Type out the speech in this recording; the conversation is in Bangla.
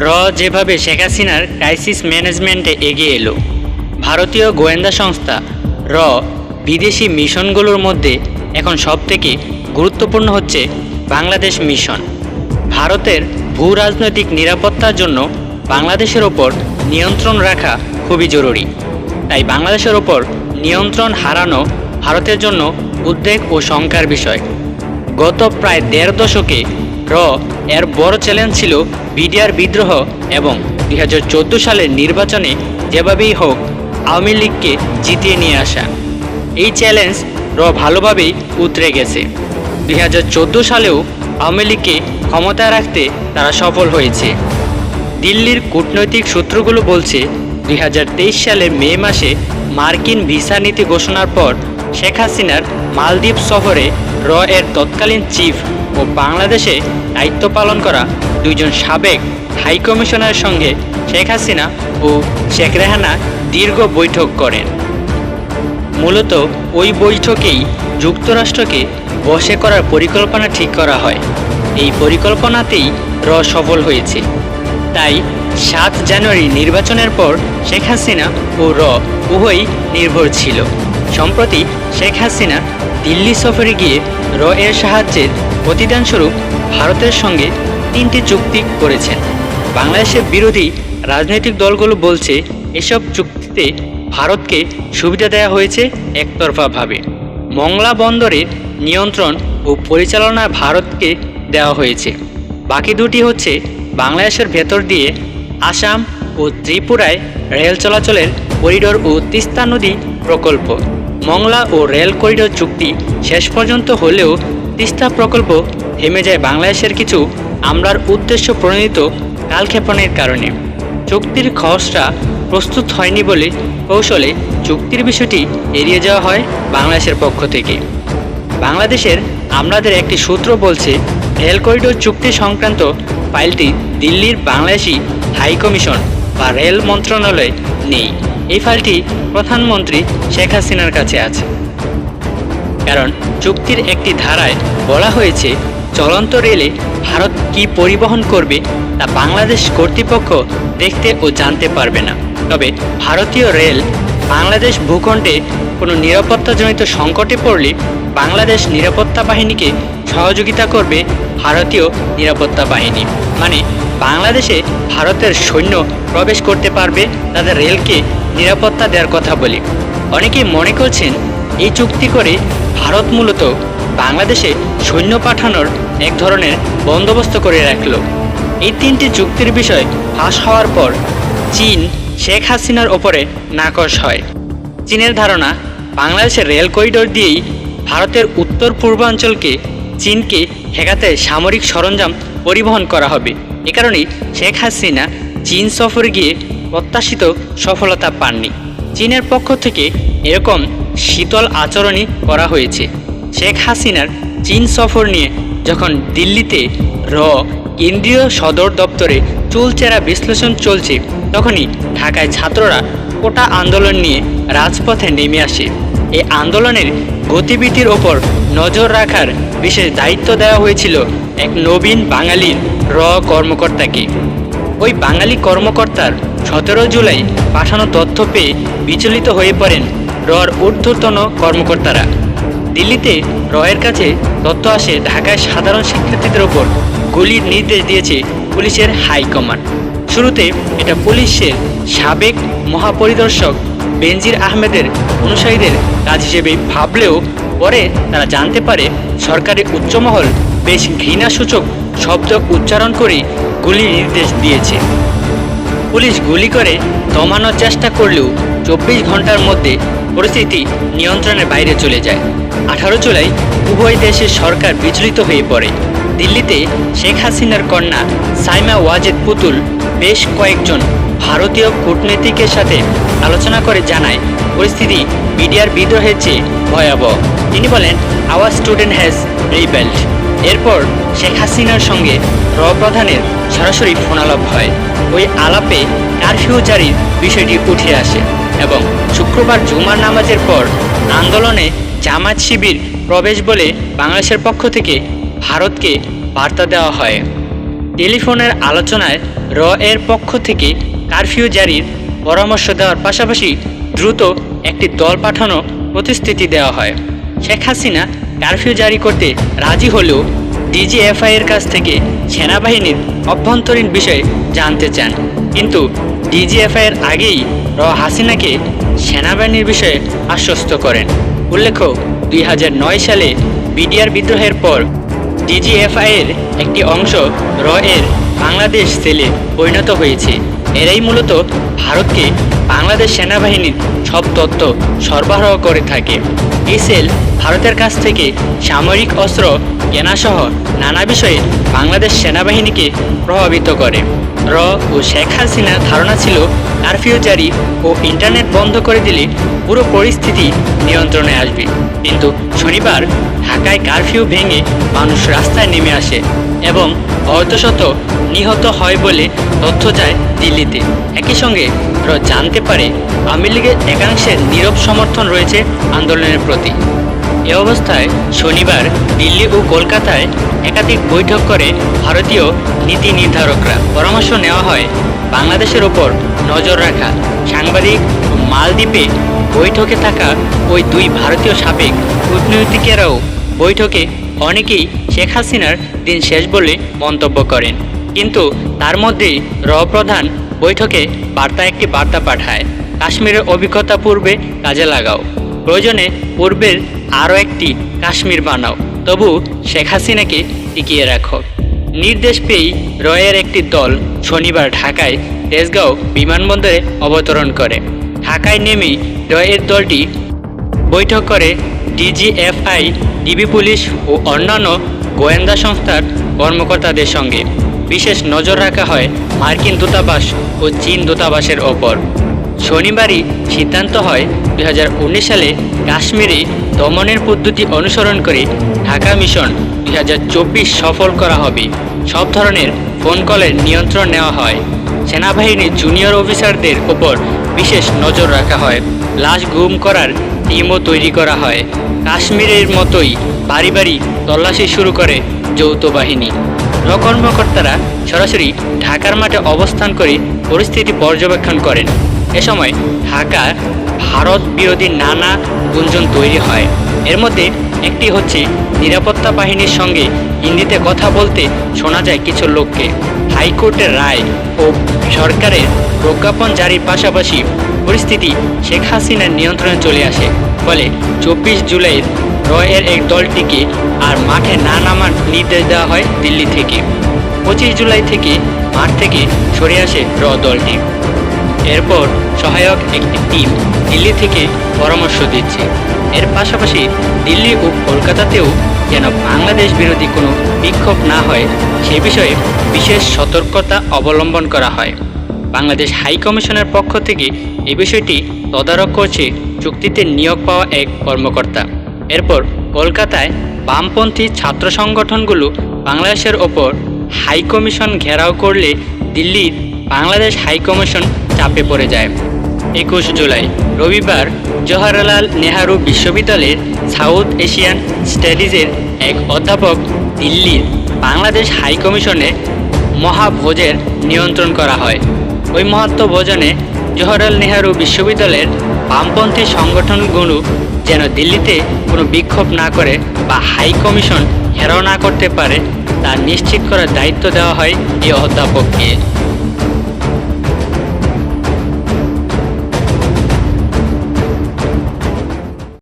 র যেভাবে শেখ হাসিনার ক্রাইসিস ম্যানেজমেন্টে এগিয়ে এলো। ভারতীয় গোয়েন্দা সংস্থা র বিদেশি মিশনগুলোর মধ্যে এখন সবথেকে গুরুত্বপূর্ণ হচ্ছে বাংলাদেশ মিশন। ভারতের ভূ রাজনৈতিক নিরাপত্তার জন্য বাংলাদেশের ওপর নিয়ন্ত্রণ রাখা খুবই জরুরি। তাই বাংলাদেশের ওপর নিয়ন্ত্রণ হারানো ভারতের জন্য উদ্বেগ ও শঙ্কার বিষয়। গত প্রায় ১.৫ দশকে র এর বড় চ্যালেঞ্জ ছিল বিডিআর বিদ্রোহ এবং ২০১৪ সালের নির্বাচনে যেভাবেই হোক আওয়ামী লীগকে জিতিয়ে নিয়ে আসা। এই চ্যালেঞ্জ র ভালোভাবেই উতরে গেছে। ২০১৪ সালেও আওয়ামী লীগকে ক্ষমতায় রাখতে তারা সফল হয়েছে। দিল্লির কূটনৈতিক সূত্রগুলো বলছে ২০২৩ সালের মে মাসে মার্কিন ভিসা নীতি ঘোষণার পর শেখ হাসিনার মালদ্বীপ সফরে র এর তৎকালীন চিফ ও বাংলাদেশে দায়িত্ব পালন করা দুইজন সাবেক হাইকমিশনারের সঙ্গে শেখ হাসিনা ও শেখ রেহানা দীর্ঘ বৈঠক করেন। মূলত ওই বৈঠকেই যুক্তরাষ্ট্রকে বশে করার পরিকল্পনা ঠিক করা হয়। এই পরিকল্পনাতেই র সফল হয়েছে। তাই ৭ জানুয়ারি নির্বাচনের পর শেখ হাসিনা ও র উভয়ই নির্ভর ছিল। সম্প্রতি শেখ হাসিনা দিল্লি সফরে গিয়ে র এর সাহায্যের প্রতিদানস্বরূপ ভারতের সঙ্গে ৩টি চুক্তি করেছেন। বাংলাদেশের বিরোধী রাজনৈতিক দলগুলো বলছে এসব চুক্তিতে ভারতকে সুবিধা দেওয়া হয়েছে একতরফাভাবে। মংলা বন্দরের নিয়ন্ত্রণ ও পরিচালনা ভারতকে দেওয়া হয়েছে। বাকি দুটি হচ্ছে বাংলাদেশের ভেতর দিয়ে আসাম ও ত্রিপুরায় রেল চলাচলের করিডোর ও তিস্তা নদী প্রকল্প। মংলা ও রেল করিডোর চুক্তি শেষ পর্যন্ত হলেও তিস্তা প্রকল্প থেমে যায় বাংলাদেশের কিছু আমলার উদ্দেশ্য প্রণীত কালক্ষেপণের কারণে। চুক্তির খসড়া প্রস্তুত হয়নি বলে কৌশলে চুক্তির বিষয়টি এড়িয়ে যাওয়া হয় বাংলাদেশের পক্ষ থেকে। বাংলাদেশের আমলাদের একটি সূত্র বলছে রেল করিডোর চুক্তি সংক্রান্ত ফাইলটি দিল্লির বাংলাদেশি হাইকমিশন বা রেল মন্ত্রণালয়ে নেই। এই ফাইলটি প্রধানমন্ত্রী শেখ হাসিনার কাছে আছে। কারণ চুক্তির একটি ধারায় বলা হয়েছে চলন্ত রেলে ভারত কী পরিবহন করবে তা বাংলাদেশ কর্তৃপক্ষ দেখতে ও জানতে পারবে না। তবে ভারতীয় রেল বাংলাদেশ ভূখণ্ডে কোনো নিরাপত্তাজনিত সংকটে পড়লে বাংলাদেশ নিরাপত্তা বাহিনীকে সহযোগিতা করবে ভারতীয় নিরাপত্তা বাহিনী। মানে বাংলাদেশে ভারতের সৈন্য প্রবেশ করতে পারবে তাদের রেলকে নিরাপত্তা দেওয়ার কথা বলে। অনেকেই মনে করছেন এই চুক্তি করে ভারত মূলত বাংলাদেশে সৈন্য পাঠানোর এক ধরনের বন্দোবস্ত করে রাখল। এই ৩টি চুক্তির বিষয় ফাঁস হওয়ার পর চীন শেখ হাসিনার ওপরে নাকশ হয়। চীনের ধারণা বাংলাদেশের রেল করিডোর দিয়েই ভারতের উত্তর পূর্বাঞ্চলকে চীনকে ঠেকাতে সামরিক সরঞ্জাম পরিবহন করা হবে। এ কারণেই শেখ হাসিনা চীন সফরে গিয়ে প্রত্যাশিত সফলতা পাননি। চীনের পক্ষ থেকে এরকম শীতল আচরণই করা হয়েছে। শেখ হাসিনার চীন সফর নিয়ে যখন দিল্লিতে র কেন্দ্রীয় সদর দপ্তরে চুলচেরা বিশ্লেষণ চলছে, তখনই ঢাকায় ছাত্ররা কোটা আন্দোলন নিয়ে রাজপথে নেমে আসে। এই আন্দোলনের গতিবিধির ওপর নজর রাখার বিশেষ দায়িত্ব দেওয়া হয়েছিল এক নবীন বাঙালির র কর্মকর্তাকে। ওই বাঙালি কর্মকর্তার ১৭ জুলাই পাঠানো তথ্য পেয়ে বিচলিত হয়ে পড়েন রর ঊর্ধ্বতন কর্মকর্তারা। দিল্লিতে রয়ের কাছে তথ্য আসে ঢাকায় সাধারণ শিক্ষার্থীদের ওপর গুলির নির্দেশ দিয়েছে পুলিশের হাইকমান্ড। শুরুতে এটা পুলিশের সাবেক মহাপরিদর্শক বেনজির আহমেদের অনুসারীদের কাজ হিসেবে ভাবলেও পরে তারা জানতে পারে সরকারি উচ্চমহল বেশ ঘৃণাসূচক শব্দ উচ্চারণ করে গুলির নির্দেশ দিয়েছে। পুলিশ গুলি করে দমানোর চেষ্টা করলেও ২৪ ঘন্টার মধ্যে পরিস্থিতি নিয়ন্ত্রণের বাইরে চলে যায়। ১৮ জুলাই উভয় দেশের সরকার বিচলিত হয়ে পড়ে। দিল্লিতে শেখ হাসিনার কন্যা সাইমা ওয়াজেদ পুতুল বেশ কয়েকজন ভারতীয় কূটনীতিকের সাথে আলোচনা করে জানায় পরিস্থিতি বিডিআর বিদ্রোহের চেয়ে ভয়াবহ। তিনি বলেন আওয়ার স্টুডেন্ট হ্যাজ রিবেল্ড। এরপর শেখ হাসিনার সঙ্গে র প্রধানের সরাসরি ফোনালাপ হয়। ওই আলাপে কারফিউ জারির বিষয়টি উঠে আসে এবং শুক্রবার জুমার নামাজের পর আন্দোলনে জামায়াত শিবির প্রবেশ বলে বাংলাদেশের পক্ষ থেকে ভারতকে বার্তা দেওয়া হয়। টেলিফোনের আলোচনায় র এর পক্ষ থেকে কারফিউ জারির পরামর্শ দেওয়ার পাশাপাশি দ্রুত একটি দল পাঠানো প্রতিশ্রুতি দেওয়া হয়। শেখ হাসিনা কারফিউ জারি করতে রাজি হলেও ডিজিএফআই এর কাছ থেকে সেনাবাহিনীর অভ্যন্তরীণ বিষয়ে জানতে চান, কিন্তু ডিজিএফআই এর আগেই হাসিনাকে সেনাবাহিনীর বিষয়ে আশ্বস্ত করেন। উল্লেখ্য, 2009 সালে বিডিআর বিদ্রোহের পর ডিজিএফআই এর একটি অংশ র এর বাংলাদেশ সেলে পরিণত হয়েছে। এরাই মূলত ভারতকে বাংলাদেশ সেনাবাহিনীর সব তথ্য সরবরাহ করে থাকে। এই সেল ভারতের কাছ থেকে সামরিক অস্ত্র কেনাসহ নানা বিষয়ে বাংলাদেশ সেনাবাহিনীকে প্রভাবিত করে। র ও শেখ হাসিনার ধারণা ছিল কারফিউ জারি ও ইন্টারনেট বন্ধ করে দিলে পুরো পরিস্থিতি নিয়ন্ত্রণে আসবে, কিন্তু শনিবার ঢাকায় কারফিউ ভেঙে মানুষ রাস্তায় নেমে আসে এবং অর্ধশত নিহত হয় বলে তথ্য যায় দিল্লিতে। একই সঙ্গে র জানতে পারে আওয়ামী লীগের একাংশের নীরব সমর্থন রয়েছে আন্দোলনের প্রতি। এ অবস্থায় শনিবার দিল্লি ও কলকাতায় একাধিক বৈঠক করে ভারতীয় নীতি নির্ধারকরা। পরামর্শ নেওয়া হয় বাংলাদেশের ওপর নজর রাখা। সাংবাদিক ও মালদ্বীপে বৈঠকে থাকা ওই দুই ভারতীয় সাবেক কূটনীতিকেরাও বৈঠকে অনেকেই শেখ হাসিনার দিন শেষ বলে মন্তব্য করেন, কিন্তু তার মধ্যেই র প্রধান বৈঠকে একটি বার্তা পাঠায়, কাশ্মীরের অভিজ্ঞতা পূর্বে কাজে লাগাও, প্রয়োজনে পূর্বের আরও একটি কাশ্মীর বানাও, তবু শেখ হাসিনাকে টিকিয়ে রাখো। নির্দেশ পেয়েই রয়ের একটি দল শনিবার ঢাকায় তেজগাঁও বিমানবন্দরে অবতরণ করে। ঢাকায় নেমেই রয়ের দলটি বৈঠক করে ডিজিএফআই, ডিবি পুলিশ ও অন্যান্য গোয়েন্দা সংস্থার কর্মকর্তাদের সঙ্গে। বিশেষ নজর রাখা হয় মার্কিন দূতাবাস ও চীন দূতাবাসের ওপর। শনিবারই সিদ্ধান্ত হয় 2019 সালে কাশ্মীরে দমনের পদ্ধতি অনুসরণ করে ঢাকা মিশন 2024 সফল করা হবে। সব ধরনের ফোন কলের নিয়ন্ত্রণ নেওয়া হয়। সেনাবাহিনীর জুনিয়র অফিসারদের ওপর বিশেষ নজর রাখা হয়। লাশ গুম করার টিমও তৈরি করা হয়। কাশ্মীরের মতোই বাড়ি বাড়ি তল্লাশি শুরু করে যৌথ বাহিনী। কর্মকর্তারা সরাসরি ঢাকার মাঠে অবস্থান করে পরিস্থিতি পর্যবেক্ষণ করেন। এ সময় ঢাকার ভারত বিরোধী নানা গুঞ্জন তৈরি হয়। এর মধ্যে একটি হচ্ছে নিরাপত্তা বাহিনীর সঙ্গে হিন্দিতে কথা বলতে শোনা যায় কিছু লোককে। হাইকোর্টের রায় ও সরকারের প্রজ্ঞাপন জারির পাশাপাশি পরিস্থিতি শেখ হাসিনার নিয়ন্ত্রণে চলে আসে। ফলে 24 জুলাইয়ের রয়ের এক দলটিকে আর মাঠে না নামার নির্দেশ দেওয়া হয় দিল্লি থেকে। 25 জুলাই থেকে মাঠ থেকে সরে আসে র দলটি। এরপর সহায়ক একটি টিম দিল্লি থেকে পরামর্শ দিচ্ছে। এর পাশাপাশি দিল্লি ও কলকাতাতেও যেন বাংলাদেশ বিরোধী কোনো বিক্ষোভ না হয় সে বিষয়ে বিশেষ সতর্কতা অবলম্বন করা হয়। বাংলাদেশ হাই কমিশনের পক্ষ থেকে এই বিষয়টি তদারক করছে চুক্তিতে নিয়োগ পাওয়া এক কর্মকর্তা। এরপর কলকাতায় বামপন্থী ছাত্র সংগঠনগুলো বাংলাদেশের ওপর হাই কমিশন ঘেরাও করলে দিল্লির বাংলাদেশ হাই কমিশন চাপে পড়ে যায়। 21 জুলাই রবিবার জওহরলাল নেহারু বিশ্ববিদ্যালয়ের সাউথ এশিয়ান স্টাডিজের এক অধ্যাপক দিল্লির বাংলাদেশ হাই কমিশনে মহাভোজের নিয়ন্ত্রণ করা হয়। ওই মহাত্মভোজনে জওহরলাল নেহারু বিশ্ববিদ্যালয়ের বামপন্থী সংগঠনগুলো যেন দিল্লিতে কোনো বিক্ষোভ না করে বা হাই কমিশন ঘেরাও না করতে পারে তা নিশ্চিত করার দায়িত্ব দেওয়া হয় এই অধ্যাপককে।